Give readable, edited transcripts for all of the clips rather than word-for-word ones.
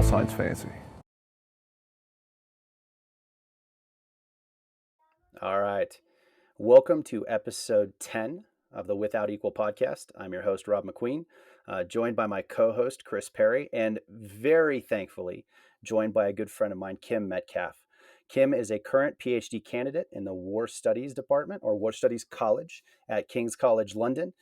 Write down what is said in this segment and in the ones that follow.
all science fantasy. All right. Welcome to episode 10 of the Without Equal podcast. I'm your host, Rob McQueen, joined by my co host, Chris Perry, and very thankfully, joined by a good friend of mine, Kim Metcalf. Kim is a current PhD candidate in the War Studies Department or War Studies College at King's College London.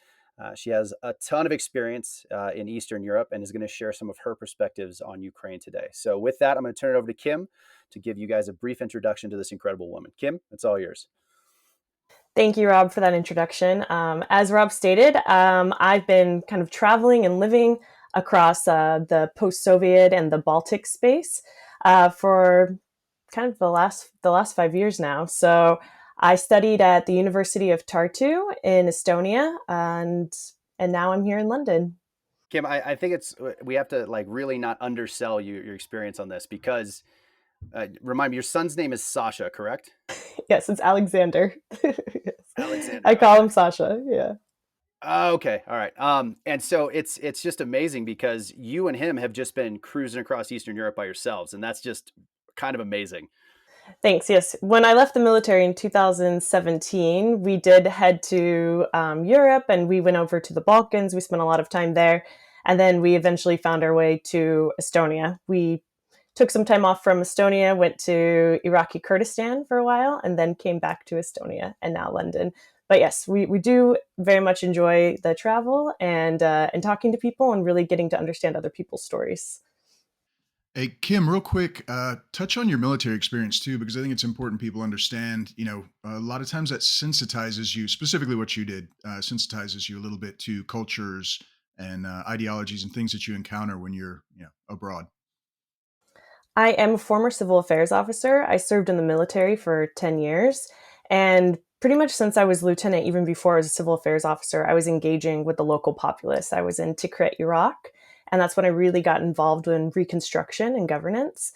She has a ton of experience in Eastern Europe and is going to share some of her perspectives on Ukraine today. So, with that, I'm going to turn it over to Kim to give you guys a brief introduction to this incredible woman. Kim, it's all yours. Thank you, Rob, for that introduction. As Rob stated, I've been kind of traveling and living across the post-Soviet and the Baltic space for kind of the last 5 years now. So I studied at the University of Tartu in Estonia, and now I'm here in London. Kim, I think we have to like really not undersell your experience on this because remind me, your son's name is Sasha, correct? Yes, it's Alexander. Yes. Alexander. I call Okay. him Sasha. Yeah. Okay. All right. And so it's just amazing because you and him have just been cruising across Eastern Europe by yourselves, and that's just kind of amazing. Thanks. Yes. When I left the military in 2017, we did head to Europe and we went over to the Balkans. We spent a lot of time there. And then we eventually found our way to Estonia. We took some time off from Estonia, went to Iraqi Kurdistan for a while, and then came back to Estonia and now London. But yes, we do very much enjoy the travel and talking to people and really getting to understand other people's stories. Hey, Kim, real quick, touch on your military experience too, because I think it's important people understand, a lot of times that sensitizes you, specifically what you did, sensitizes you a little bit to cultures and ideologies and things that you encounter when you're, abroad. I am a former civil affairs officer. I served in the military for 10 years. And pretty much since I was lieutenant, even before I was a civil affairs officer, I was engaging with the local populace. I was in Tikrit, Iraq. And that's when I really got involved in reconstruction and governance.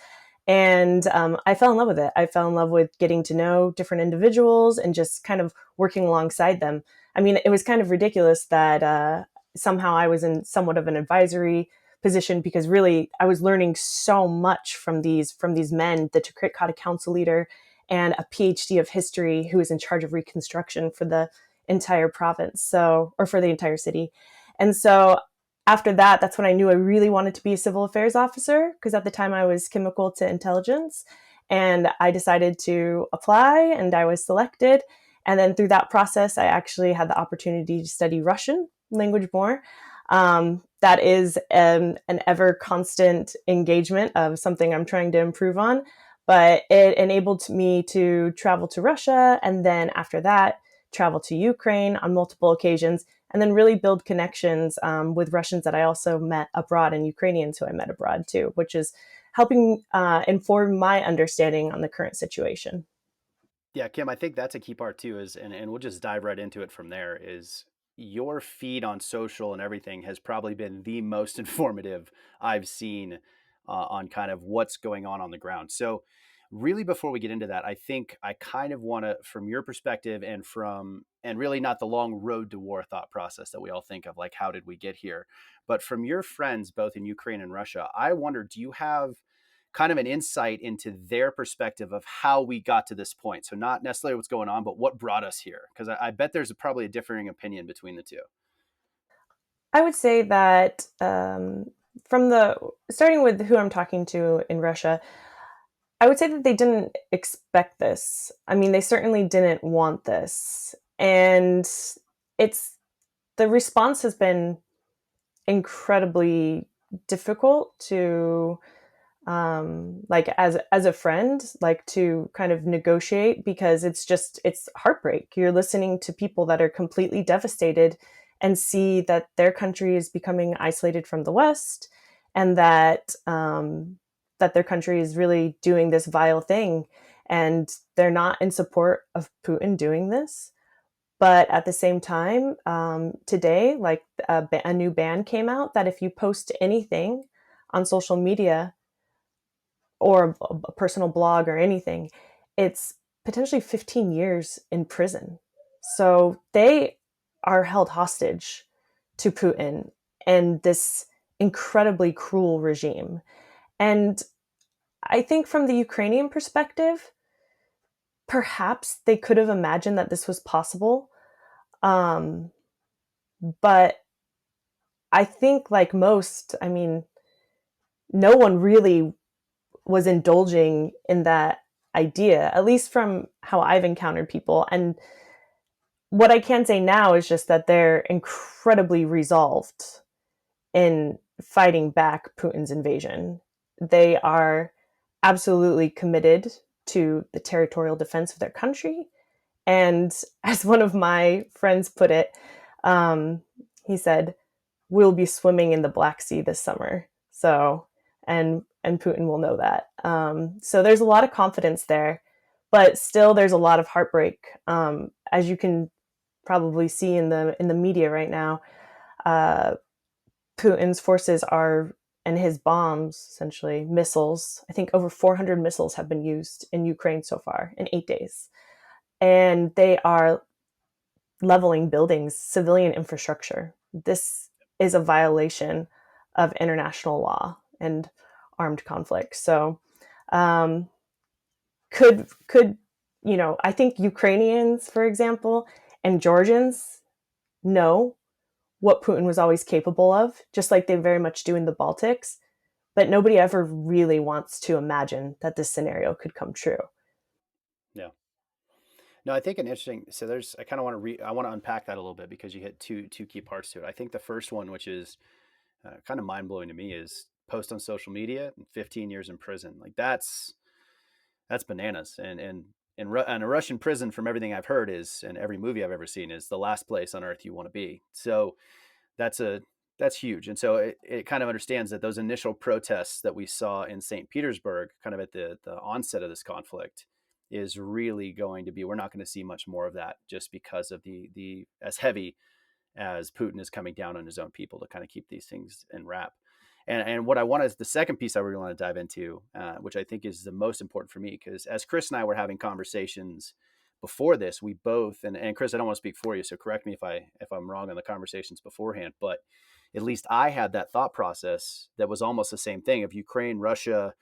And I fell in love with it. I fell in love with getting to know different individuals and just kind of working alongside them. I mean, it was kind of ridiculous that somehow I was in somewhat of an advisory position because really I was learning so much from these men, the Tikrit Kata council leader and a PhD of history who was in charge of reconstruction for the entire province, or for the entire city. And so after that, that's when I knew I really wanted to be a civil affairs officer because at the time I was chemical to intelligence. And I decided to apply and I was selected. And then through that process, I actually had the opportunity to study Russian language more. That is an ever constant engagement of something I'm trying to improve on. But it enabled me to travel to Russia and then after that, travel to Ukraine on multiple occasions and then really build connections with Russians that I also met abroad and Ukrainians who I met abroad too, which is helping inform my understanding on the current situation. Yeah, Kim, I think that's a key part too, and we'll just dive right into it from there, is your feed on social and everything has probably been the most informative I've seen on kind of what's going on the ground. So, really, before we get into that, I think I kind of want to, from your perspective and really not the long road to war thought process that we all think of, like, how did we get here? But from your friends, both in Ukraine and Russia, I wonder, do you have kind of an insight into their perspective of how we got to this point? So not necessarily what's going on, but what brought us here. Because I bet there's probably a differing opinion between the two. I would say that from the starting with who I'm talking to in Russia, I would say that they didn't expect this. I mean, they certainly didn't want this. And it's the response has been incredibly difficult to like as a friend, like to kind of negotiate because it's heartbreak. You're listening to people that are completely devastated and see that their country is becoming isolated from the West and that their country is really doing this vile thing and they're not in support of Putin doing this. But at the same time, today, like a new ban came out that if you post anything on social media or a personal blog or anything, it's potentially 15 years in prison. So they are held hostage to Putin and this incredibly cruel regime. And I think from the Ukrainian perspective, perhaps they could have imagined that this was possible. Um, but I think, like most, I mean, no one really was indulging in that idea, at least from how I've encountered people. And what I can say now is just that they're incredibly resolved in fighting back Putin's invasion. They are absolutely committed to the territorial defense of their country. And as one of my friends put it, um, he said, "We'll be swimming in the Black Sea this summer." So, and Putin will know that. So there's a lot of confidence there, but still there's a lot of heartbreak, as you can probably see in the media right now. Uh, Putin's forces are and his bombs, essentially missiles. I think over 400 missiles have been used in Ukraine so far in 8 days, and they are leveling buildings, civilian infrastructure. This is a violation of international law and armed conflict. So, um, could I think Ukrainians, for example, and Georgians know what Putin was always capable of, just like they very much do in the Baltics. But nobody ever really wants to imagine that this scenario could come true. Yeah. No, I think an interesting. So there's. I kind of want to I want to unpack that a little bit because you hit two key parts to it. I think the first one, which is kind of mind blowing to me, is post on social media and 15 years in prison. Like that's bananas. And a Russian prison, from everything I've heard, is, and every movie I've ever seen, is the last place on earth you want to be. So that's a that's huge. And so it kind of understands that those initial protests that we saw in St. Petersburg, kind of at the onset of this conflict, is really going to be, we're not going to see much more of that, just because of the as heavy as Putin is coming down on his own people to kind of keep these things in wrap. And what I want is the second piece I really want to dive into, which I think is the most important for me, because as Chris and I were having conversations before this, we both, and Chris, I don't want to speak for you, so correct me if I'm wrong on the conversations beforehand, but at least I had that thought process that was almost the same thing of Ukraine, Russia,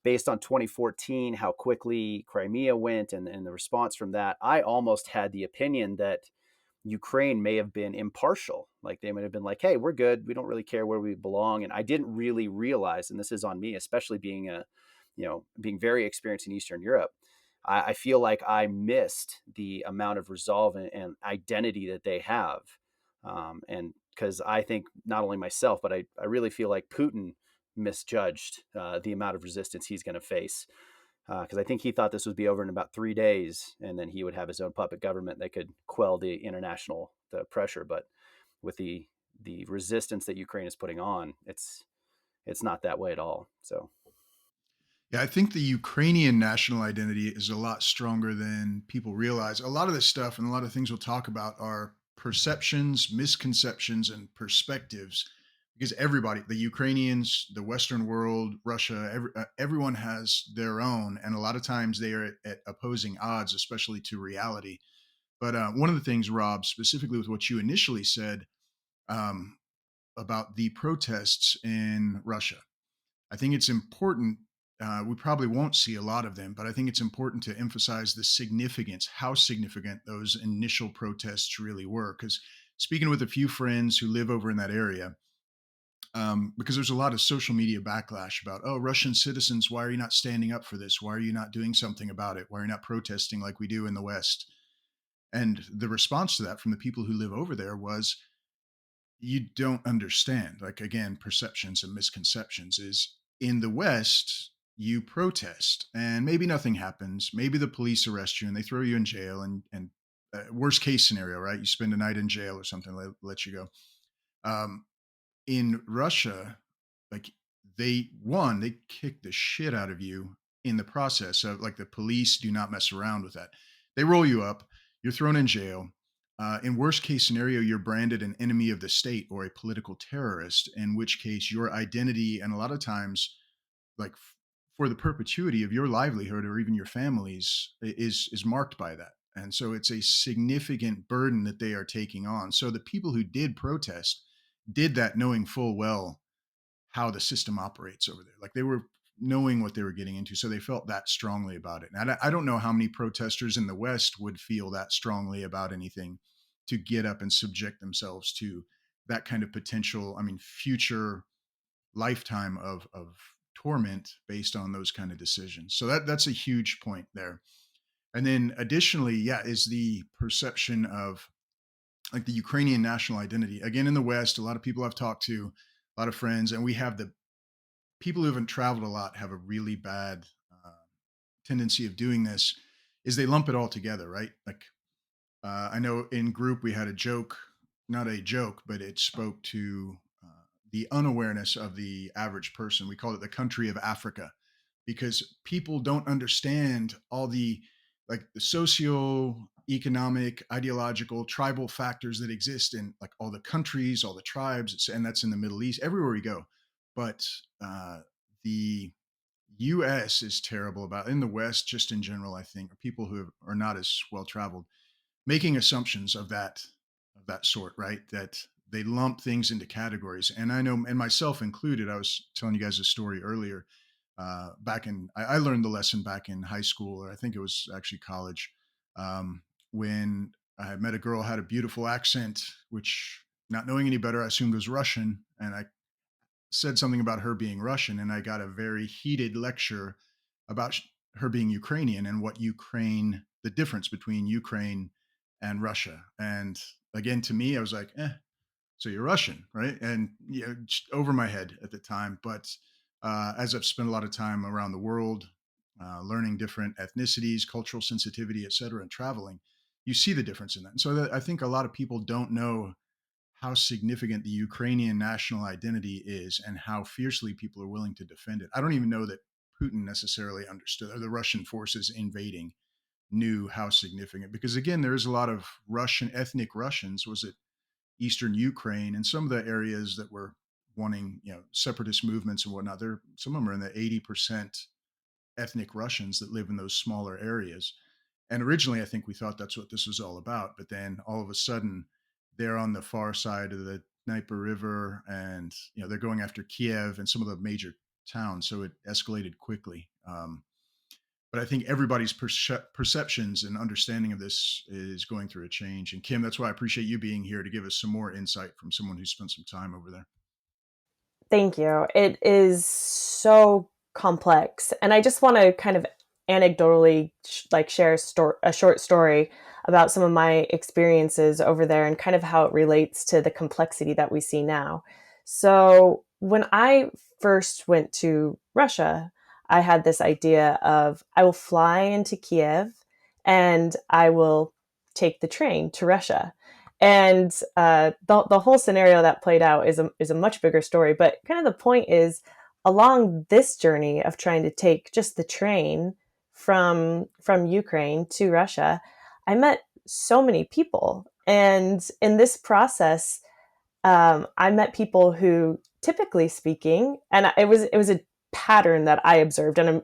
based on 2014, how quickly Crimea went, and the response from that. I almost had the opinion that Ukraine may have been impartial. Like they might have been like, hey, we're good. We don't really care where we belong. And I didn't really realize, and this is on me, especially being being very experienced in Eastern Europe. I feel like I missed the amount of resolve and identity that they have. And because I think not only myself, but I really feel like Putin misjudged the amount of resistance he's going to face, because I think he thought this would be over in about 3 days, and then he would have his own puppet government that could quell the pressure. But with the resistance that Ukraine is putting on, it's not that way at all. So Yeah, I think the Ukrainian national identity is a lot stronger than people realize. A lot of this stuff and a lot of things we'll talk about are perceptions, misconceptions, and perspectives. Because everybody, the Ukrainians, the Western world, Russia, everyone has their own, and a lot of times they are at opposing odds, especially to reality. But one of the things, Rob, specifically with what you initially said um, about the protests in Russia, I think it's important. We probably won't see a lot of them, but I think it's important to emphasize the significance, how significant those initial protests really were. Because speaking with a few friends who live over in that area, because there's a lot of social media backlash about, oh, Russian citizens, why are you not standing up for this? Why are you not doing something about it? Why are you not protesting like we do in the West? And the response to that from the people who live over there was, you don't understand. Like, again, perceptions and misconceptions is in the West, you protest and maybe nothing happens. Maybe the police arrest you and they throw you in jail. And worst case scenario, right? You spend a night in jail or something, let you go. Um, in Russia, like they kick the shit out of you in the process of, like, the police do not mess around with that. They roll you up, you're thrown in jail. In worst case scenario, you're branded an enemy of the state or a political terrorist, in which case your identity and a lot of times, like for the perpetuity of your livelihood or even your families is marked by that. And so it's a significant burden that they are taking on. So the people who did protest did that knowing full well how the system operates over there. Like, they were knowing what they were getting into. So they felt that strongly about it. And I don't know how many protesters in the West would feel that strongly about anything to get up and subject themselves to that kind of potential, I mean, future lifetime of torment based on those kind of decisions. So that's a huge point there. And then additionally, yeah, is the perception of like the Ukrainian national identity. Again, in the West, a lot of people I've talked to, a lot of friends, and we have the people who haven't traveled a lot have a really bad tendency of doing this is they lump it all together, right? Like I know in group we had a joke, not a joke, but it spoke to the unawareness of the average person. We called it the country of Africa because people don't understand all the like the socio-economic, ideological, tribal factors that exist in like all the countries, all the tribes, and that's in the Middle East, everywhere we go. But the US is terrible about in the West, just in general, I think, or people who are not as well traveled making assumptions of that sort, right? That they lump things into categories. And I know, and myself included, I was telling you guys a story earlier. I learned the lesson back in high school, or I think it was actually college, when I met a girl who had a beautiful accent, which not knowing any better, I assumed was Russian. And I said something about her being Russian, and I got a very heated lecture about her being Ukrainian and what Ukraine, the difference between Ukraine and Russia. And again, to me, I was like, so you're Russian, right? And just over my head at the time. But as I've spent a lot of time around the world, learning different ethnicities, cultural sensitivity, et cetera, and traveling, you see the difference in that. And so I think a lot of people don't know how significant the Ukrainian national identity is and how fiercely people are willing to defend it. I don't even know that Putin necessarily understood, or the Russian forces invading knew how significant, because again, there is a lot of Russian ethnic Russians, was it Eastern Ukraine and some of the areas that were wanting, separatist movements and whatnot. There, some of them are in the 80% ethnic Russians that live in those smaller areas. And originally, I think we thought that's what this was all about. But then all of a sudden, they're on the far side of the Dnieper River, and they're going after Kiev and some of the major towns. So it escalated quickly. But I think everybody's perceptions and understanding of this is going through a change. And Kim, that's why I appreciate you being here to give us some more insight from someone who spent some time over there. Thank you. It is so complex. And I just want to kind of anecdotally like share a short story about some of my experiences over there and kind of how it relates to the complexity that we see now. So, when I first went to Russia, I had this idea of I will fly into Kiev and I will take the train to Russia. And the whole scenario that played out is a much bigger story. But kind of the point is, along this journey of trying to take just the train from Ukraine to Russia, I met so many people, and in this process, I met people who, typically speaking, and it was a pattern that I observed, and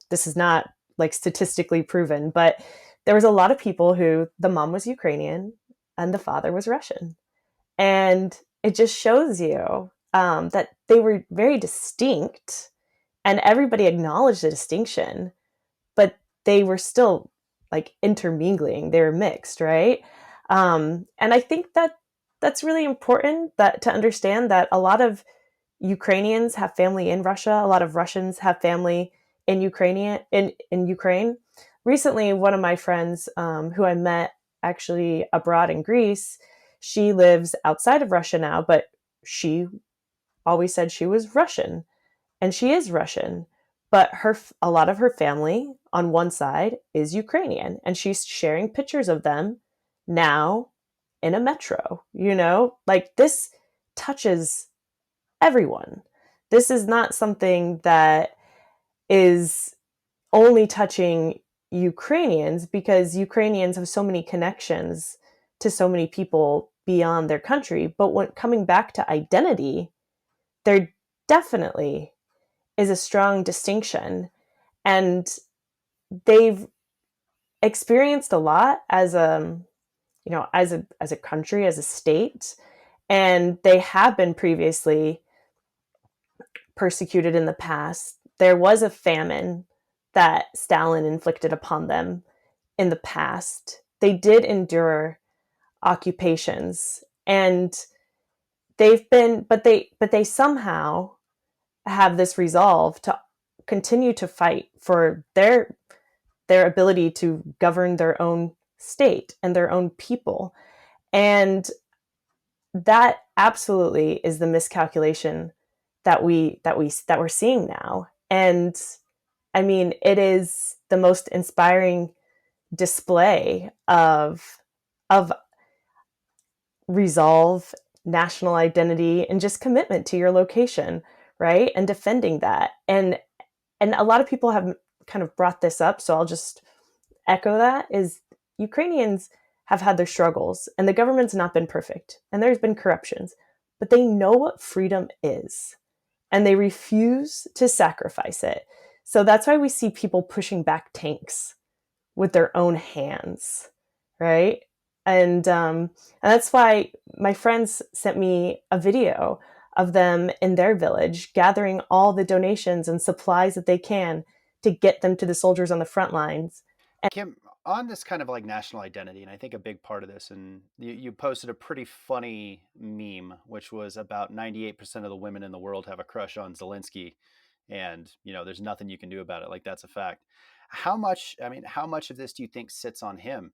this is not like statistically proven, but there was a lot of people who the mom was Ukrainian and the father was Russian. And it just shows you that they were very distinct and everybody acknowledged the distinction, but they were still like intermingling. They were mixed, right? And I think that that's really important that to understand that a lot of Ukrainians have family in Russia. A lot of Russians have family in Ukraine. Recently, one of my friends who I met actually abroad in Greece, she lives outside of Russia now, but she always said she was Russian, and she is Russian. But a lot of her family on one side is Ukrainian, and she's sharing pictures of them now in a metro. Like this touches everyone. This is not something that is only touching Ukrainians, because Ukrainians have so many connections to so many people beyond their country. But when coming back to identity, there definitely is a strong distinction. And they've experienced a lot as a country, as a state, and they have been previously persecuted in the past. there was a famine that Stalin inflicted upon them in the past. They did endure occupations, and but they somehow have this resolve to continue to fight for their ability to govern their own state and their own people. And that absolutely is the miscalculation that we're seeing now. And I mean, it is the most inspiring display of resolve, national identity, and just commitment to your location, right? And defending that. And a lot of people have kind of brought this up, so I'll just echo that is Ukrainians have had their struggles and the government's not been perfect and there's been corruptions, but they know what freedom is and they refuse to sacrifice it. So that's why we see people pushing back tanks with their own hands, right? And that's why my friends sent me a video of them in their village gathering all the donations and supplies that they can to get them to the soldiers on the front lines. Kim, on this kind of like national identity, and I think a big part of this, and you posted a pretty funny meme, which was about 98% of the women in the world have a crush on Zelensky, and there's nothing you can do about it. Like that's a fact. How much of this do you think sits on him?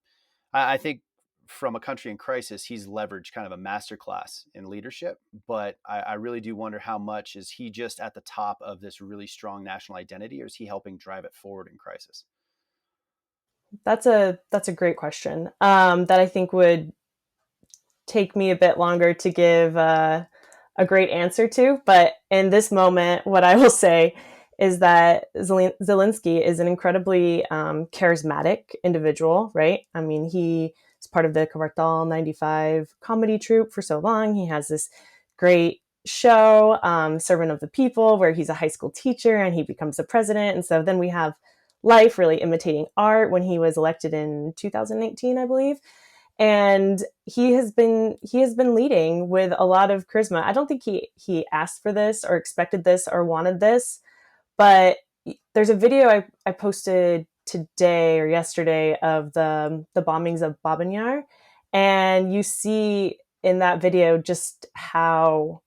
I think from a country in crisis, he's leveraged kind of a masterclass in leadership, but I really do wonder how much is he just at the top of this really strong national identity, or is he helping drive it forward in crisis? That's a great question that I think would take me a bit longer to give a great answer to. But in this moment, what I will say is that Zelensky is an incredibly charismatic individual, right? I mean, he is part of the Kvartal 95 comedy troupe for so long. He has this great show, Servant of the People, where he's a high school teacher and he becomes the president. And so then we have life really imitating art when he was elected in 2018, I believe. And he has been leading with a lot of charisma. I don't think he asked for this or expected this or wanted this, but there's a video I posted today or yesterday of the bombings of Babin Yar, and you see in that video just how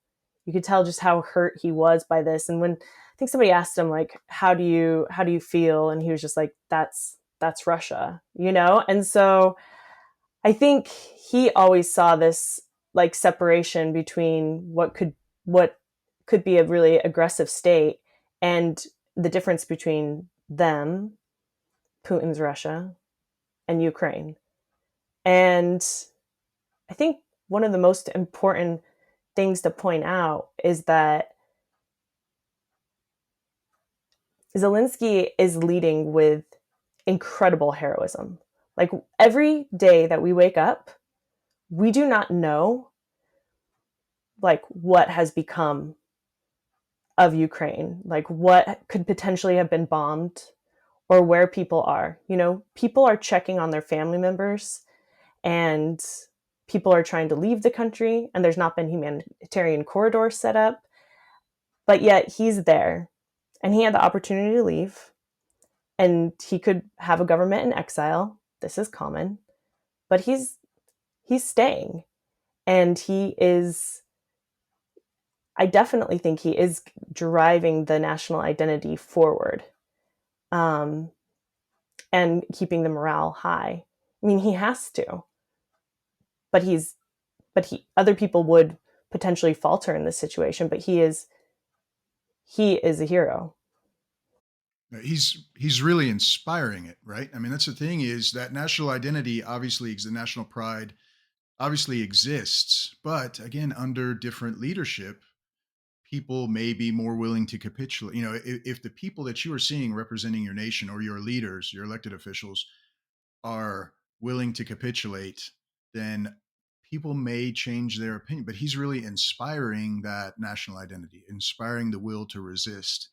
you could tell just how hurt he was by this. And when I think somebody asked him like, how do you feel, and he was just like, that's Russia, and so I think he always saw this like separation between what could be a really aggressive state and the difference between them, Putin's Russia, and Ukraine. And I think one of the most important things to point out is that Zelensky is leading with incredible heroism. Like every day that we wake up, we do not know like what has become of Ukraine, like what could potentially have been bombed or where people are. People are checking on their family members and people are trying to leave the country and there's not been humanitarian corridors set up, but yet he's there and he had the opportunity to leave and he could have a government in exile. This is common, but he's staying and he is I definitely think he is driving the national identity forward, um, and keeping the morale high. I mean, he has to, but other people would potentially falter in this situation, but he is a hero. He's really inspiring it, right? I mean, that's the thing is that national identity, obviously, the national pride obviously exists, but again, under different leadership, people may be more willing to capitulate. If the people that you are seeing representing your nation or your leaders, your elected officials, are willing to capitulate, then people may change their opinion. But he's really inspiring that national identity, inspiring the will to resist,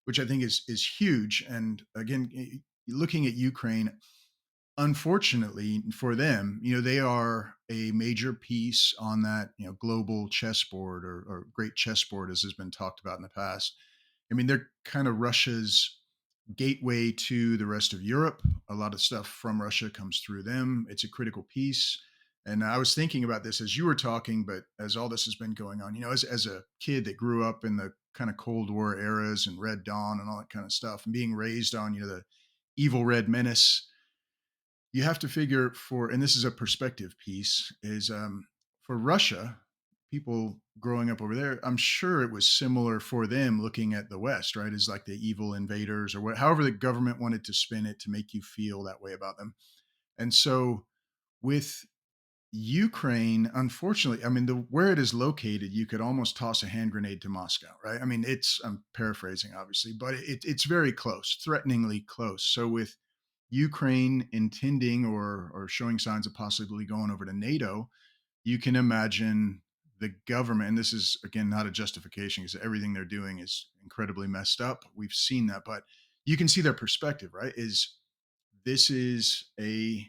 which I think is huge. And again, looking at Ukraine, unfortunately for them, they are a major piece on that global chessboard or great chessboard, as has been talked about in the past. I mean, they're kind of Russia's gateway to the rest of Europe. A lot of stuff from Russia comes through them. It's a critical piece. And I was thinking about this as you were talking, but as all this has been going on, as a kid that grew up in the kind of Cold War eras and Red Dawn and all that kind of stuff, and being raised on, the evil red menace, you have to figure for, and this is a perspective piece, is for Russia, people growing up over there, I'm sure it was similar for them looking at the West, right? As like the evil invaders or what, however the government wanted to spin it to make you feel that way about them. And so with Ukraine, unfortunately, I mean, the where it is located, you could almost toss a hand grenade to Moscow, right? I mean, I'm paraphrasing, obviously, but it's very close, threateningly close. So with Ukraine intending or showing signs of possibly going over to NATO, you can imagine the government, and this is again not a justification because everything they're doing is incredibly messed up. We've seen that, but you can see their perspective, right? Is this is a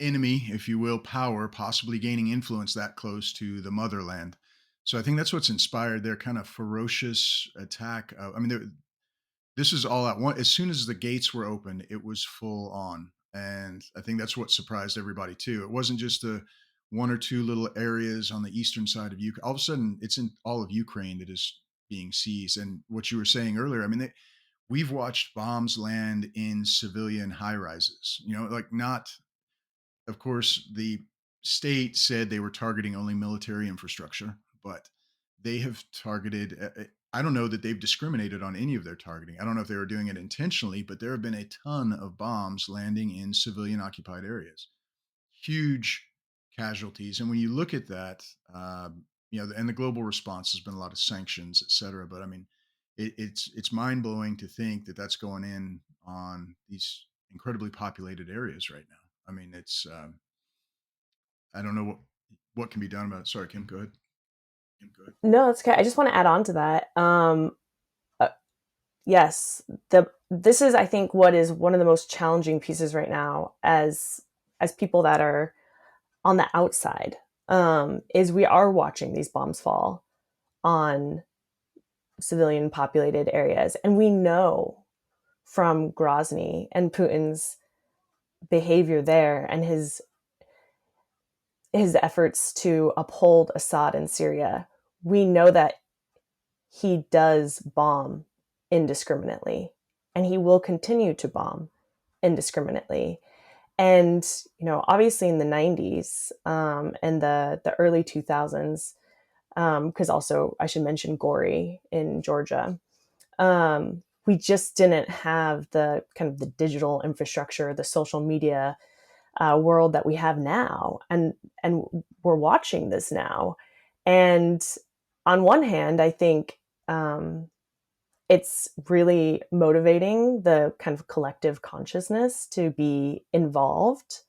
enemy, if you will, power possibly gaining influence that close to the motherland. So I think that's what's inspired their kind of ferocious attack. I mean, this is all at once. As soon as the gates were opened, it was full on, and I think that's what surprised everybody too. It wasn't just the one or two little areas on the eastern side of Ukraine. All of a sudden, it's in all of Ukraine that is being seized. And what you were saying earlier, I mean, we've watched bombs land in civilian high rises. Like not, of course, the state said they were targeting only military infrastructure, but they have targeted. I don't know that they've discriminated on any of their targeting. I don't know if they were doing it intentionally, but there have been a ton of bombs landing in civilian occupied areas. Huge casualties. And when you look at that, and the global response has been a lot of sanctions, et cetera. But I mean, it's mind blowing to think that that's going in on these incredibly populated areas right now. I mean, it's I don't know what can be done about it. Sorry, Kim, go ahead. Kim, go ahead. No, it's okay. I just want to add on to that. Uh, yes, the this is I think what is one of the most challenging pieces right now as people that are on the outside, is we are watching these bombs fall on civilian populated areas, and we know from Grozny and Putin's behavior there and his efforts to uphold Assad in Syria, we know that he does bomb indiscriminately and he will continue to bomb indiscriminately. And, obviously in the 90s, and the early 2000s, because also I should mention Gori in Georgia, we just didn't have the kind of the digital infrastructure, the social media world that we have now, and we're watching this now. And on one hand, I think it's really motivating the kind of collective consciousness to be involved,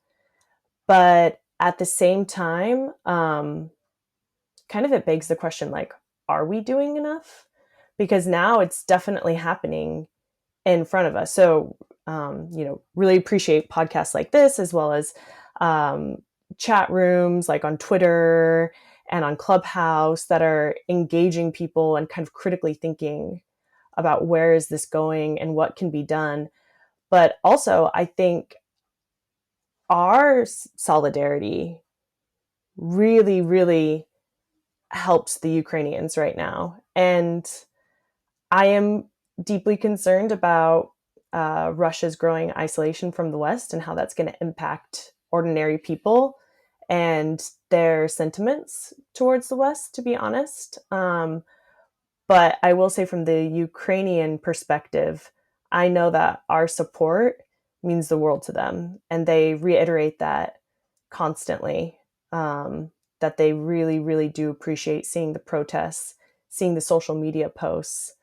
but at the same time, kind of it begs the question, like, are we doing enough? Because now it's definitely happening in front of us. So, really appreciate podcasts like this, as well as um, chat rooms like on Twitter and on Clubhouse that are engaging people and kind of critically thinking about where is this going and what can be done. But also, I think our solidarity really, really helps the Ukrainians right now. And I am deeply concerned about Russia's growing isolation from the West and how that's going to impact ordinary people and their sentiments towards the West, to be honest. But I will say, from the Ukrainian perspective, I know that our support means the world to them. And they reiterate that constantly, that they really, really do appreciate seeing the protests, seeing the social media posts,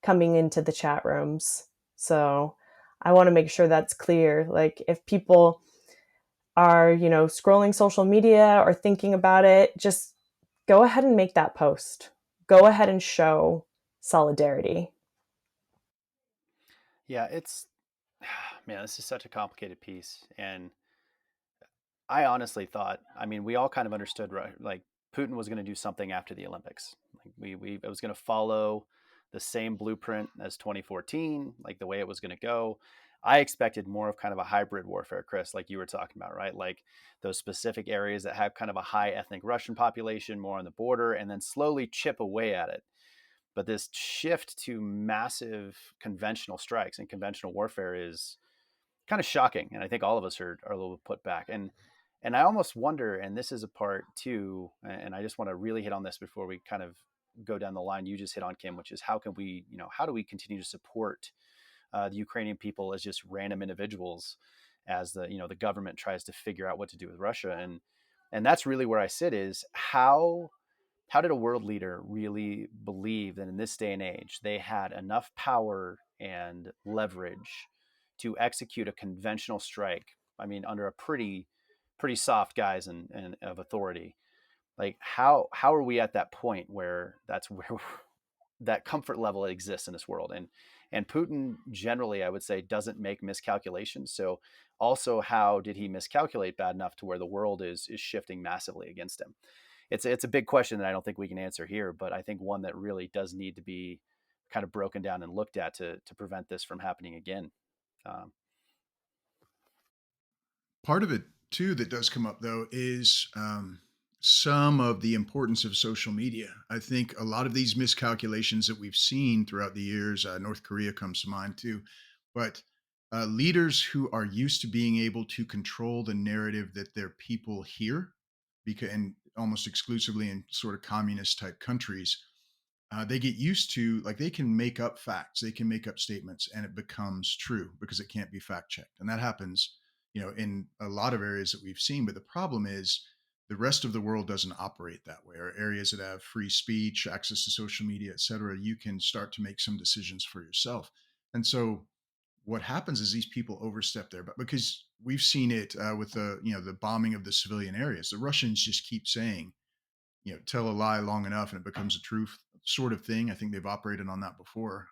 coming into the chat rooms. So I want to make sure that's clear. Like, if people are, scrolling social media or thinking about it, just go ahead and make that post. Go ahead and show solidarity. Yeah, it's man, this is such a complicated piece, and I honestly thought, I mean, we all kind of understood, right? Like Putin was going to do something after the Olympics. Like it was going to follow the same blueprint as 2014, like the way it was going to go. I expected more of kind of a hybrid warfare, Chris, like you were talking about, right? Like those specific areas that have kind of a high ethnic Russian population, more on the border, and then slowly chip away at it. But this shift to massive conventional strikes and conventional warfare is kind of shocking, and I think all of us are a little bit put back. And I almost wonder, and this is a part too, and I just want to really hit on this before we kind of go down the line you just hit on, Kim, which is how can we, how do we continue to support the Ukrainian people as just random individuals, as the government tries to figure out what to do with Russia, and that's really where I sit is how did a world leader really believe that in this day and age they had enough power and leverage to execute a conventional strike? I mean, under a pretty soft guise and of authority. Like how are we at that point where that's where that comfort level exists in this world? And Putin generally, I would say, doesn't make miscalculations. So also, how did he miscalculate bad enough to where the world is shifting massively against him? It's a big question that I don't think we can answer here, but I think one that really does need to be kind of broken down and looked at to prevent this from happening again. Um, Part of it too that does come up though is some of the importance of social media. I think a lot of these miscalculations that we've seen throughout the years, North Korea comes to mind too, but leaders who are used to being able to control the narrative that their people hear, because and almost exclusively in sort of communist type countries, they get used to, like, they can make up facts, they can make up statements, and it becomes true because it can't be fact checked. And that happens, in a lot of areas that we've seen. But the problem is the rest of the world doesn't operate that way. Or areas that have free speech, access to social media, et cetera, you can start to make some decisions for yourself. And so what happens is these people overstep there, but because we've seen it with the bombing of the civilian areas, the Russians just keep saying, tell a lie long enough and it becomes a truth sort of thing. I think they've operated on that before.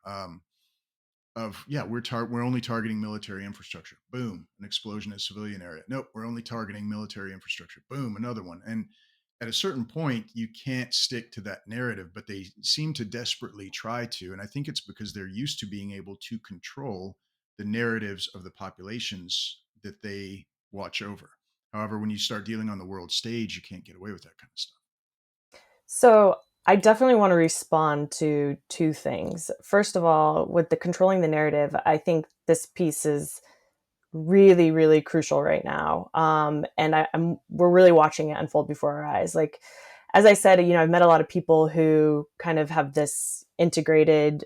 Of yeah, we're only targeting military infrastructure. Boom, an explosion in a civilian area. Nope, we're only targeting military infrastructure. Boom, another one. And at a certain point, you can't stick to that narrative, but they seem to desperately try to. And I think it's because they're used to being able to control the narratives of the populations that they watch over. However, when you start dealing on the world stage, you can't get away with that kind of stuff. So I definitely want to respond to two things. First of all, with the controlling the narrative, I think this piece is really, really crucial right now. And we're really watching it unfold before our eyes. Like, as I said, I've met a lot of people who kind of have this integrated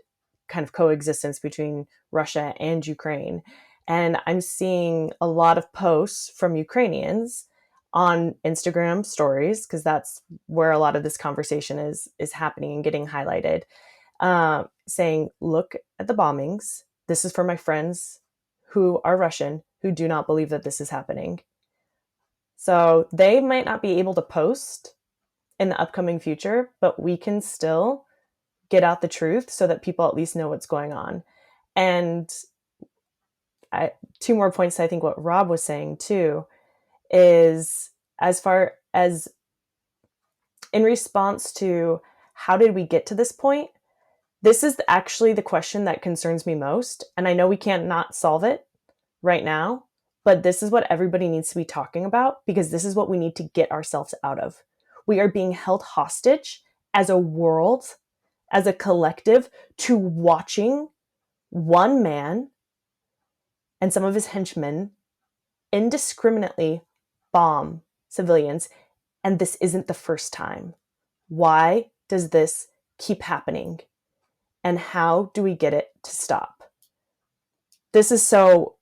kind of coexistence between Russia and Ukraine. And I'm seeing a lot of posts from Ukrainians on Instagram stories, because that's where a lot of this conversation is happening and getting highlighted, saying, look at the bombings. This is for my friends who are Russian who do not believe that this is happening. So they might not be able to post in the upcoming future, but we can still get out the truth so that people at least know what's going on. And two more points to, I think, what Rob was saying too, is as far as in response to how did we get to this point, this is actually the question that concerns me most. And I know we can't not solve it right now, but this is what everybody needs to be talking about, because this is what we need to get ourselves out of. We are being held hostage as a world, as a collective, to watching one man and some of his henchmen indiscriminately bomb civilians. And this isn't the first time. Why does this keep happening? And how do we get it to stop? This is so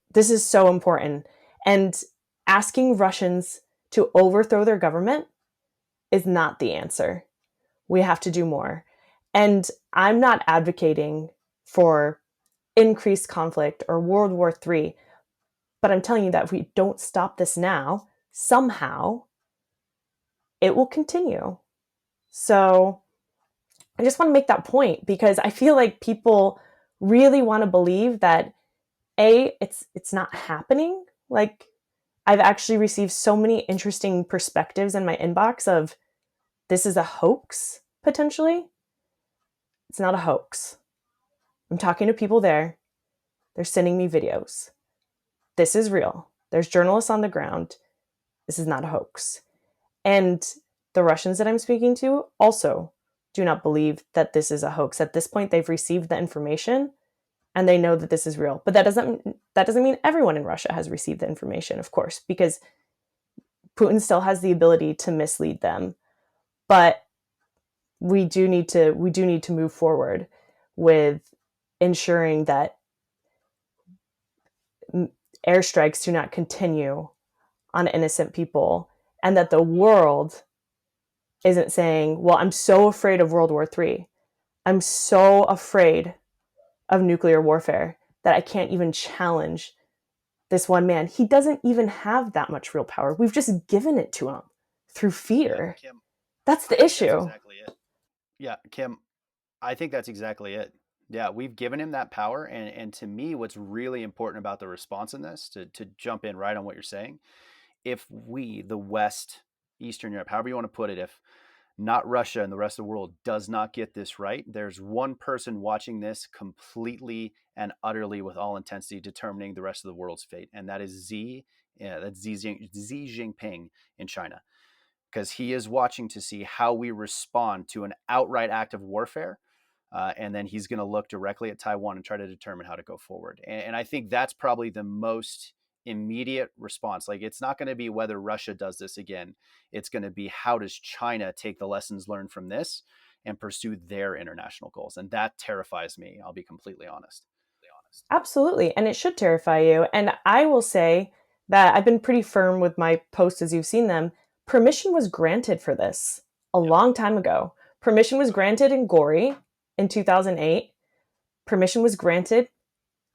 important. And asking Russians to overthrow their government is not the answer. We have to do more. And I'm not advocating for increased conflict or World War III, but I'm telling you that if we don't stop this now, somehow it will continue. So I just want to make that point, because I feel like people really want to believe that it's not happening. Like, I've actually received so many interesting perspectives in my inbox of this is a hoax potentially. It's not a hoax. I'm talking to people there. They're sending me videos. This is real. There's journalists on the ground. This is not a hoax. And the Russians that I'm speaking to also do not believe that this is a hoax. At this point, they've received the information and they know that this is real. But that doesn't mean everyone in Russia has received the information, of course, because Putin still has the ability to mislead them. But we do need to move forward with ensuring that airstrikes do not continue on innocent people, and that the world isn't saying, well, I'm so afraid of World War III. I'm so afraid of nuclear warfare that I can't even challenge this one man. He doesn't even have that much real power. We've just given it to him through Yeah, fear. Kim, That's I the think that's issue. exactly it. Yeah, Kim, I think that's exactly it. Yeah, we've given him that power, and to me, what's really important about the response in this, to jump in right on what you're saying, if we, the West, Eastern Europe, however you want to put it, if not Russia and the rest of the world does not get this right, there's one person watching this completely and utterly with all intensity determining the rest of the world's fate, and that is that's Xi Jinping in China, because he is watching to see how we respond to an outright act of warfare. And then he's going to look directly at Taiwan and try to determine how to go forward. And I think that's probably the most immediate response. Like, it's not going to be whether Russia does this again. It's going to be, how does China take the lessons learned from this and pursue their international goals? And that terrifies me. I'll be completely honest. Absolutely. And it should terrify you. And I will say that I've been pretty firm with my posts as you've seen them. Permission was granted for this a Yep. long time ago. Permission was granted in Gori in 2008. Permission was granted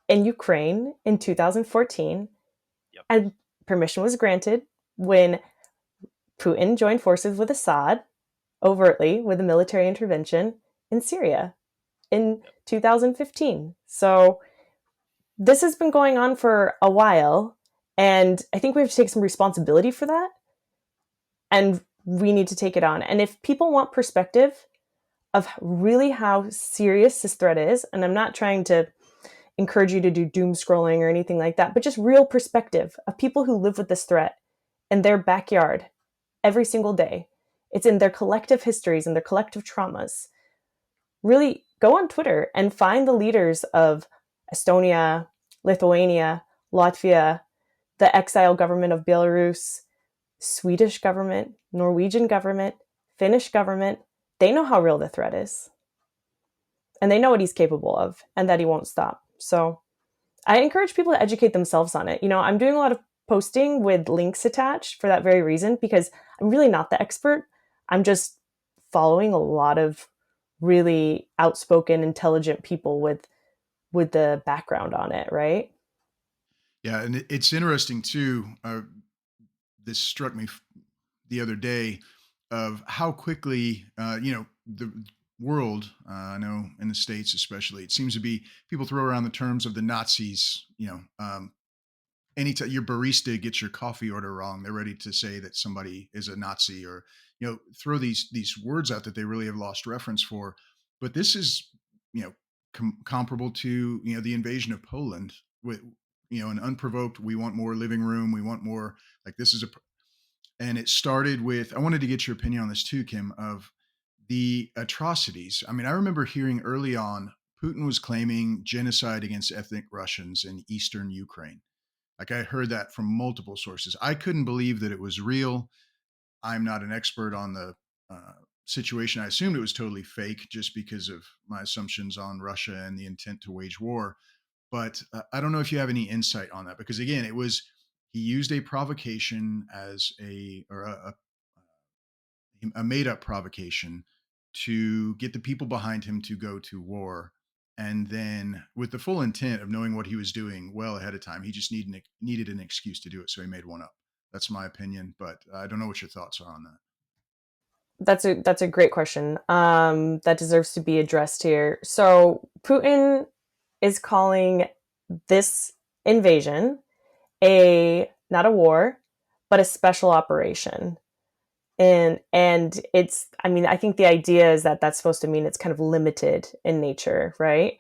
in Ukraine in 2014. Yep. And permission was granted when Putin joined forces with Assad overtly with a military intervention in Syria in Yep. 2015. So this has been going on for a while, and I think we have to take some responsibility for that, and we need to take it on. And if people want perspective of really how serious this threat is, and I'm not trying to encourage you to do doom scrolling or anything like that, but just real perspective of people who live with this threat in their backyard every single day. It's in their collective histories and their collective traumas. Really go on Twitter and find the leaders of Estonia, Lithuania, Latvia, the exile government of Belarus, Swedish government, Norwegian government, Finnish government. They know how real the threat is. And they know what he's capable of and that he won't stop. So I encourage people to educate themselves on it. I'm doing a lot of posting with links attached for that very reason, because I'm really not the expert. I'm just following a lot of really outspoken, intelligent people with the background on it, right? Yeah, and it's interesting too. This struck me the other day of how quickly the world. I know in the states, especially, it seems to be people throw around the terms of the Nazis. Anytime your barista gets your coffee order wrong, they're ready to say that somebody is a Nazi, or throw these words out that they really have lost reference for. But this is you know comparable to the invasion of Poland with an unprovoked. We want more living room. We want more. Like, this is and it started with. I wanted to get your opinion on this too, Kim, of the atrocities. I mean, I remember hearing early on Putin was claiming genocide against ethnic Russians in eastern Ukraine. Like, I heard that from multiple sources. I couldn't believe that it was real. I'm not an expert on the situation. I assumed it was totally fake just because of my assumptions on Russia and the intent to wage war. But I don't know if you have any insight on that, because again, it was he used a provocation as a made up provocation to get the people behind him to go to war. And then, with the full intent of knowing what he was doing well ahead of time, he just needed an excuse to do it. So he made one up. That's my opinion, but I don't know what your thoughts are on that. That's a great question. That deserves to be addressed here. So Putin is calling this invasion a not a war, but a special operation. And it's, I mean, I think the idea is that that's supposed to mean it's kind of limited in nature, right?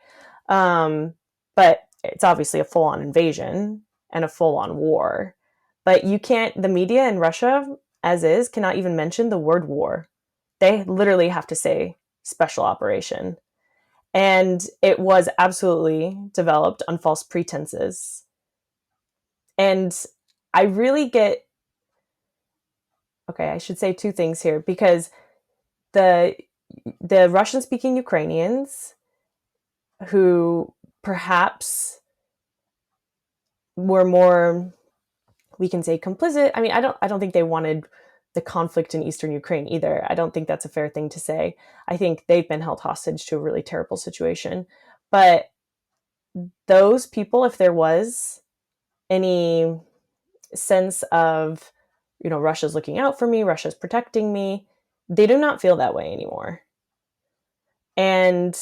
um but it's obviously a full-on invasion and a full-on war. But you can't, the media in Russia as is cannot even mention the word war. They literally have to say special operation. And it was absolutely developed on false pretenses. And I really get, okay, I should say two things here, because the Russian speaking Ukrainians who perhaps were more, we can say, complicit. I mean, I don't think they wanted the conflict in eastern Ukraine either. I don't think that's a fair thing to say. I think they've been held hostage to a really terrible situation. But those people, if there was any sense of, Russia's looking out for me, Russia's protecting me, they do not feel that way anymore. And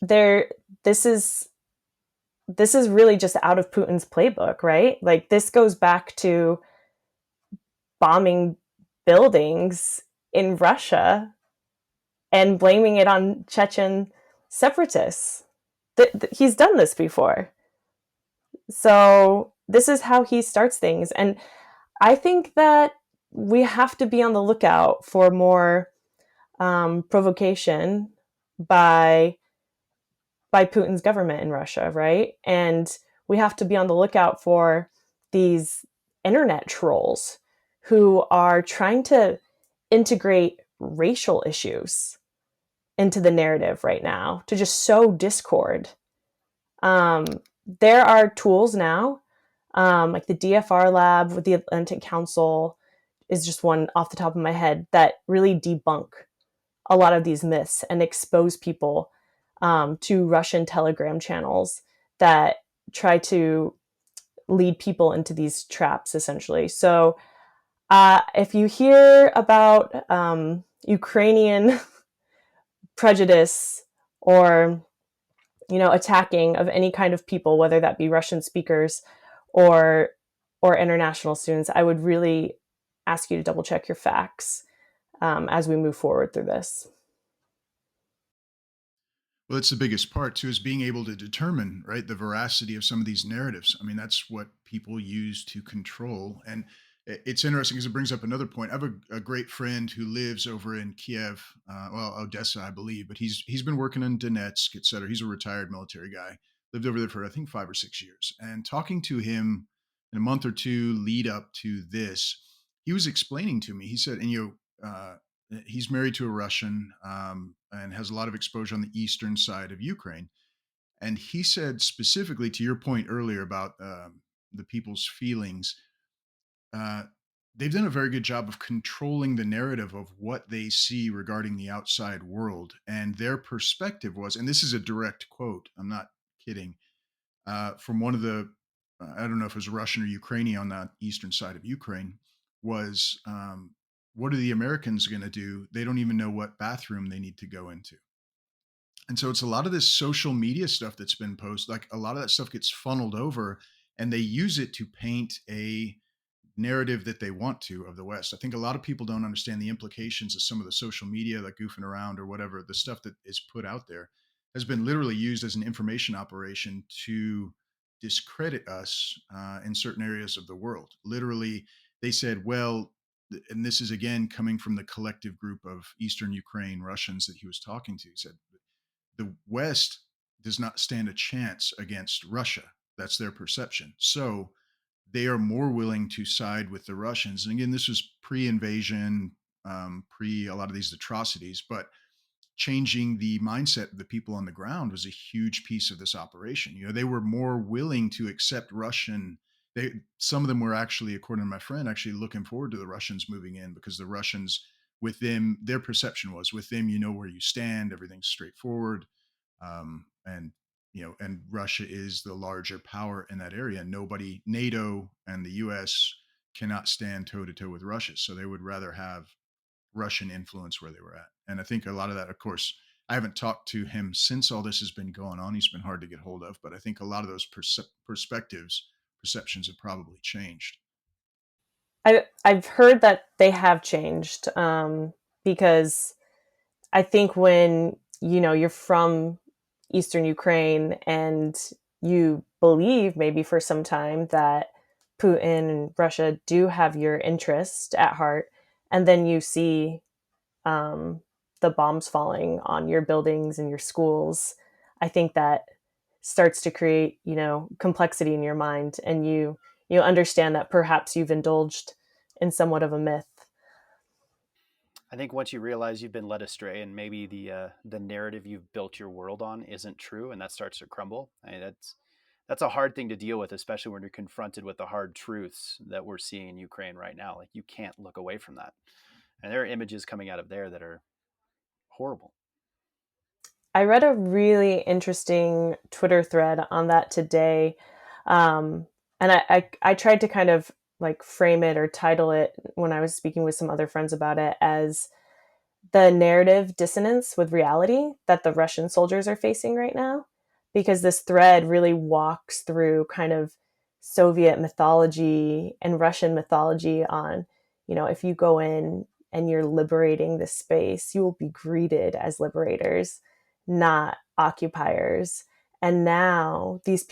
there, this is this is really just out of Putin's playbook, right? Like, this goes back to bombing buildings in Russia and blaming it on Chechen separatists. He's done this before. So this is how he starts things. And I think that we have to be on the lookout for more provocation by Putin's government in Russia, right? And we have to be on the lookout for these internet trolls who are trying to integrate racial issues into the narrative right now to just sow discord. Um, there are tools now, like the DFR lab with the Atlantic Council is just one off the top of my head, that really debunk a lot of these myths and expose people to Russian Telegram channels that try to lead people into these traps, essentially. So, if you hear about Ukrainian prejudice or attacking of any kind of people, whether that be Russian speakers or international students, I would really ask you to double check your facts as we move forward through this. Well, that's the biggest part too, is being able to determine, right, the veracity of some of these narratives. I mean, that's what people use to control. And it's interesting because it brings up another point. I have a great friend who lives over in Kiev, well, Odessa, I believe, but he's been working in Donetsk, et cetera. He's a retired military guy, lived over there for I think 5 or 6 years. And talking to him in a month or two lead up to this, he was explaining to me. He said, and he's married to a Russian, and has a lot of exposure on the eastern side of Ukraine. And he said specifically to your point earlier about the people's feelings, uh, they've done a very good job of controlling the narrative of what they see regarding the outside world. And their perspective was, and this is a direct quote, I'm not kidding, from one of the, I don't know if it was Russian or Ukrainian on the eastern side of Ukraine, was what are the Americans going to do? They don't even know what bathroom they need to go into. And so it's a lot of this social media stuff that's been posted. Like a lot of that stuff gets funneled over and they use it to paint a narrative that they want to of the West. I think a lot of people don't understand the implications of some of the social media, like goofing around or whatever. The stuff that is put out there has been literally used as an information operation to discredit us in certain areas of the world. Literally, they said, well, and this is again coming from the collective group of Eastern Ukraine Russians that he was talking to. He said, the West does not stand a chance against Russia. That's their perception. So they are more willing to side with the Russians. And again, this was pre-invasion, pre a lot of these atrocities, but changing the mindset of the people on the ground was a huge piece of this operation. You know, they were more willing to accept Russian. Some of them were actually, according to my friend, actually looking forward to the Russians moving in because the Russians, with them, their perception was with them, you know where you stand, everything's straightforward, and and Russia is the larger power in that area. Nobody, NATO and the U.S. cannot stand toe to toe with Russia, so they would rather have Russian influence where they were at. And I think a lot of that, of course, I haven't talked to him since all this has been going on. He's been hard to get hold of, but I think a lot of those perceptions have probably changed. I've heard that they have changed, because I think when you're from Eastern Ukraine and you believe maybe for some time that Putin and Russia do have your interest at heart, and then you see um, the bombs falling on your buildings and your schools, I think that starts to create complexity in your mind, and you understand that perhaps you've indulged in somewhat of a myth. I think once you realize you've been led astray and maybe the narrative you've built your world on isn't true, and that starts to crumble, I mean, that's a hard thing to deal with, especially when you're confronted with the hard truths that we're seeing in Ukraine right now. Like you can't look away from that, and there are images coming out of there that are horrible. I read a really interesting Twitter thread on that today. And I tried to kind of like frame it or title it when I was speaking with some other friends about it as the narrative dissonance with reality that the Russian soldiers are facing right now. Because this thread really walks through kind of Soviet mythology and Russian mythology on, if you go in and you're liberating this space, you will be greeted as liberators, not occupiers. And now these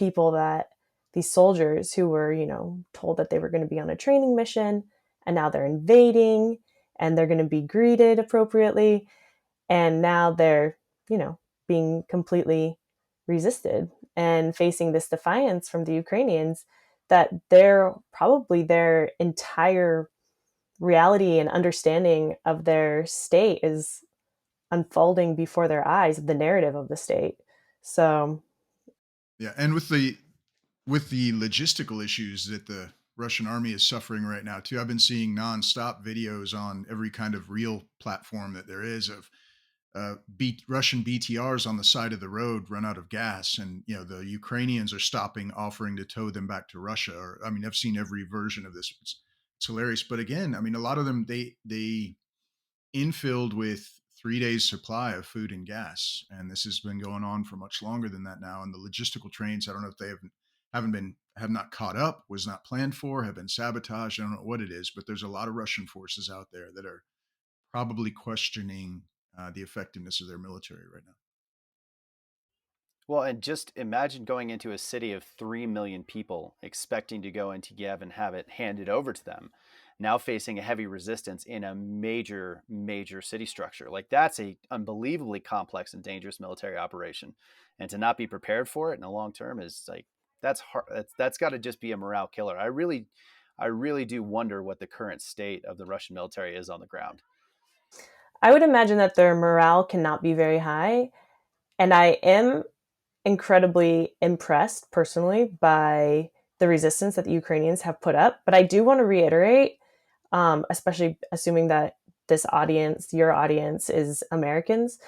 soldiers who were, told that they were going to be on a training mission, and now they're invading and they're going to be greeted appropriately. And now they're, being completely resisted and facing this defiance from the Ukrainians that their entire reality and understanding of their state is unfolding before their eyes, the narrative of the state. So Yeah, and with the logistical issues that the Russian army is suffering right now too. I've been seeing nonstop videos on every kind of real platform that there is of Russian BTRs on the side of the road run out of gas, and the Ukrainians are stopping, offering to tow them back to Russia. Or I mean, I've seen every version of this. It's hilarious. But again, I mean, a lot of them they infilled with 3 days supply of food and gas, and this has been going on for much longer than that now. And the logistical trains, I don't know if they have not caught up, was not planned for, have been sabotaged. I don't know what it is, but there's a lot of Russian forces out there that are probably questioning the effectiveness of their military right now. Well, and just imagine going into a city of 3 million people expecting to go into Kiev and have it handed over to them, now facing a heavy resistance in a major, major city structure. Like that's a unbelievably complex and dangerous military operation. And to not be prepared for it in the long term is like, that's hard. That's got to just be a morale killer. I really do wonder what the current state of the Russian military is on the ground. I would imagine that their morale cannot be very high. And I am incredibly impressed personally by the resistance that the Ukrainians have put up. But I do want to reiterate, especially assuming that this audience, your audience, is Americans,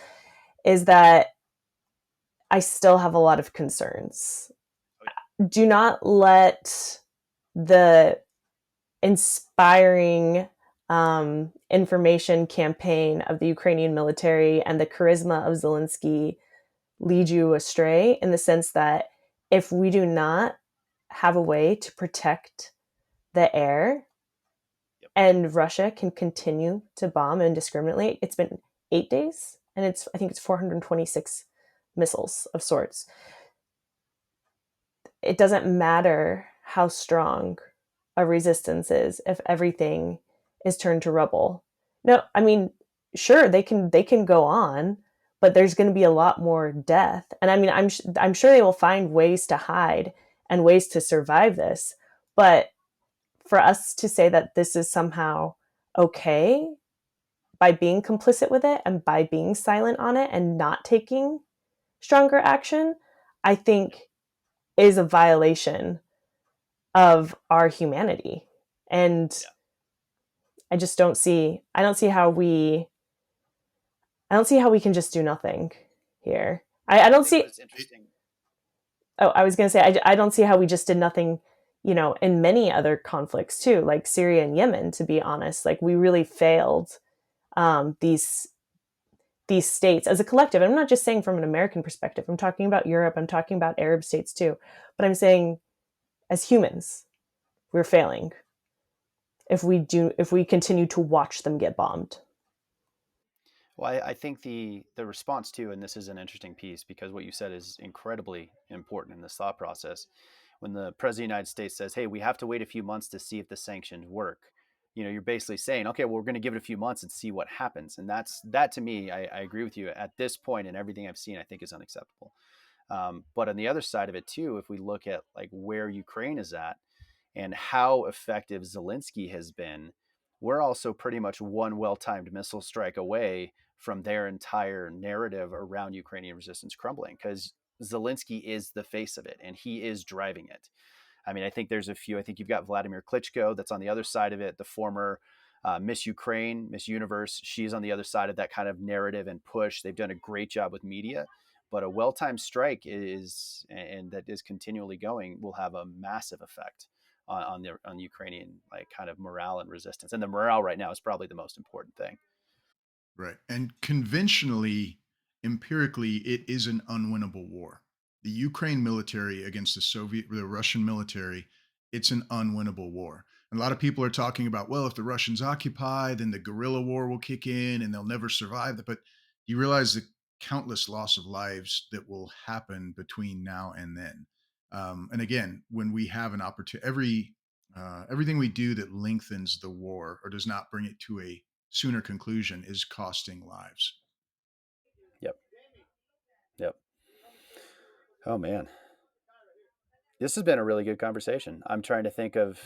is that I still have a lot of concerns. Oh, yeah. Do not let the inspiring information campaign of the Ukrainian military and the charisma of Zelensky lead you astray, in the sense that if we do not have a way to protect the air Yep. and Russia can continue to bomb indiscriminately, it's been 8 days and I think it's 426 missiles of sorts. It doesn't matter how strong a resistance is if everything is turned to rubble. No, I mean, sure they can go on, but there's going to be a lot more death. And I mean, I'm sure they will find ways to hide and ways to survive this. But for us to say that this is somehow okay by being complicit with it and by being silent on it and not taking stronger action, I think is a violation of our humanity. And Yeah. I don't see how we can just do nothing here. I I don't think see, what's interesting. oh, I was going to say, I don't see how we just did nothing, in many other conflicts too, like Syria and Yemen, to be honest. Like we really failed these states as a collective. I'm not just saying from an American perspective. I'm talking about Europe. I'm talking about Arab states too. But I'm saying as humans, we're failing. if we continue to watch them get bombed. Well, I think the response too, and this is an interesting piece because what you said is incredibly important in this thought process. When the president of the United States says, "Hey, we have to wait a few months to see if the sanctions work," you're basically saying, "Okay, well, we're going to give it a few months and see what happens." And that to me, I agree with you. At this point, and everything I've seen, I think is unacceptable. But on the other side of it too, if we look at like where Ukraine is at and how effective Zelensky has been, we're also pretty much one well-timed missile strike away from their entire narrative around Ukrainian resistance crumbling because Zelensky is the face of it and he is driving it. I mean, I think there's a few. I think you've got Vladimir Klitschko that's on the other side of it, the former Miss Ukraine, Miss Universe. She's on the other side of that kind of narrative and push. They've done a great job with media, but a well-timed strike is, and that is continually going, will have a massive effect on the Ukrainian like kind of morale and resistance. And the morale right now is probably the most important thing. Right. And conventionally, empirically, it is an unwinnable war. The Ukraine military against the Russian military, it's an unwinnable war. And a lot of people are talking about, well, if the Russians occupy, then the guerrilla war will kick in and they'll never survive. But you realize the countless loss of lives that will happen between now and then. And again, when we have an opportunity, everything we do that lengthens the war or does not bring it to a sooner conclusion is costing lives. Yep. Yep. Oh man, this has been a really good conversation. I'm trying to think of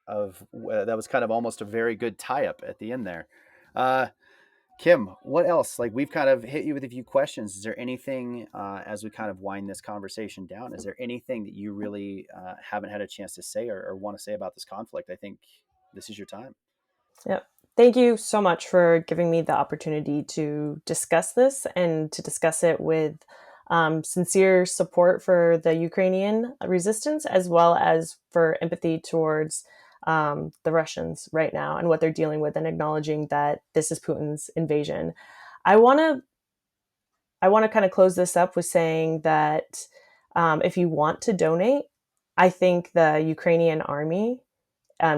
that was kind of almost a very good tie up at the end there. Uh, Kim, what else? Like we've kind of hit you with a few questions. Is there anything as we kind of wind this conversation down? Is there anything that you really haven't had a chance to say or want to say about this conflict? I think this is your time. Yeah. Thank you so much for giving me the opportunity to discuss this and to discuss it with sincere support for the Ukrainian resistance, as well as for empathy towards the Russians right now and what they're dealing with, and acknowledging that this is Putin's invasion. I want to I want to kind of close this up with saying that if you want to donate, I think the Ukrainian army,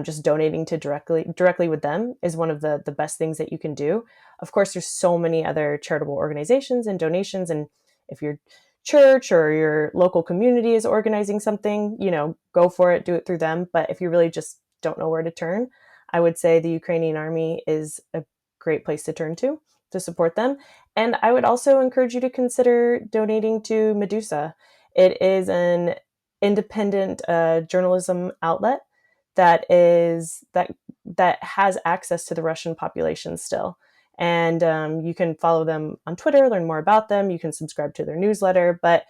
just donating to directly with them is one of the best things that you can do. Of course, there's so many other charitable organizations and donations, and if your church or your local community is organizing something, go for it, do it through them. But if you really just don't know where to turn, I would say the Ukrainian army is a great place to support them. And I would also encourage you to consider donating to Medusa. It is an independent journalism outlet that has access to the Russian population still. And you can follow them on Twitter, learn more about them. You can subscribe to their newsletter. But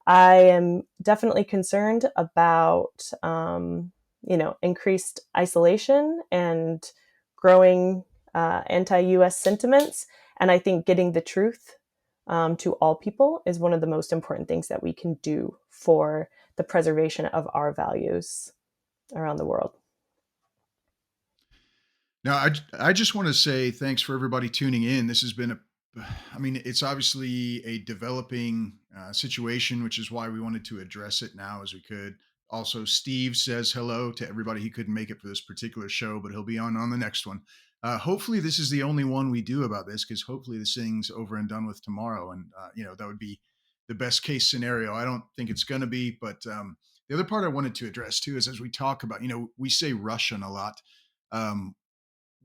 I am definitely concerned about increased isolation and growing anti-U.S. sentiments. And I think getting the truth to all people is one of the most important things that we can do for the preservation of our values around the world. Now, I just want to say thanks for everybody tuning in. This has been I mean, it's obviously a developing situation, which is why we wanted to address it now as we could. Also, Steve says hello to everybody. He couldn't make it for this particular show, but he'll be on the next one. Hopefully, this is the only one we do about this because hopefully this thing's over and done with tomorrow, and that would be the best case scenario. I don't think it's going to be, but the other part I wanted to address too is as we talk about, we say Russian a lot. Um,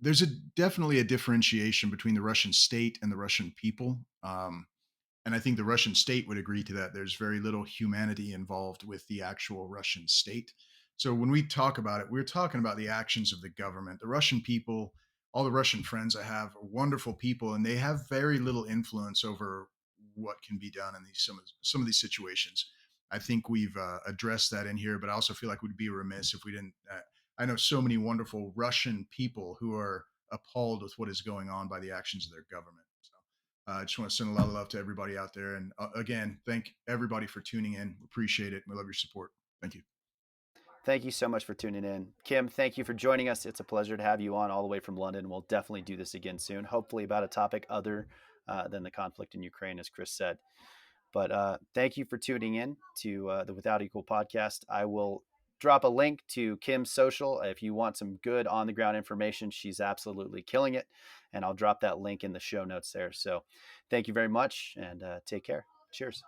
there's definitely a differentiation between the Russian state and the Russian people. And I think the Russian state would agree to that. There's very little humanity involved with the actual Russian state. So when we talk about it, we're talking about the actions of the government. The Russian people, all the Russian friends I have are wonderful people, and they have very little influence over what can be done in some of these situations. I think we've addressed that in here, but I also feel like we'd be remiss if we didn't. I know so many wonderful Russian people who are appalled with what is going on by the actions of their government. So I just want to send a lot of love to everybody out there. And again, thank everybody for tuning in. Appreciate it. We love your support. Thank you. Thank you so much for tuning in. Kim, thank you for joining us. It's a pleasure to have you on all the way from London. We'll definitely do this again soon, hopefully about a topic other than the conflict in Ukraine, as Chris said. But thank you for tuning in to the Without Equal podcast. I will drop a link to Kim's social if you want some good on the ground information. She's absolutely killing it. And I'll drop that link in the show notes there. So thank you very much and take care. Cheers.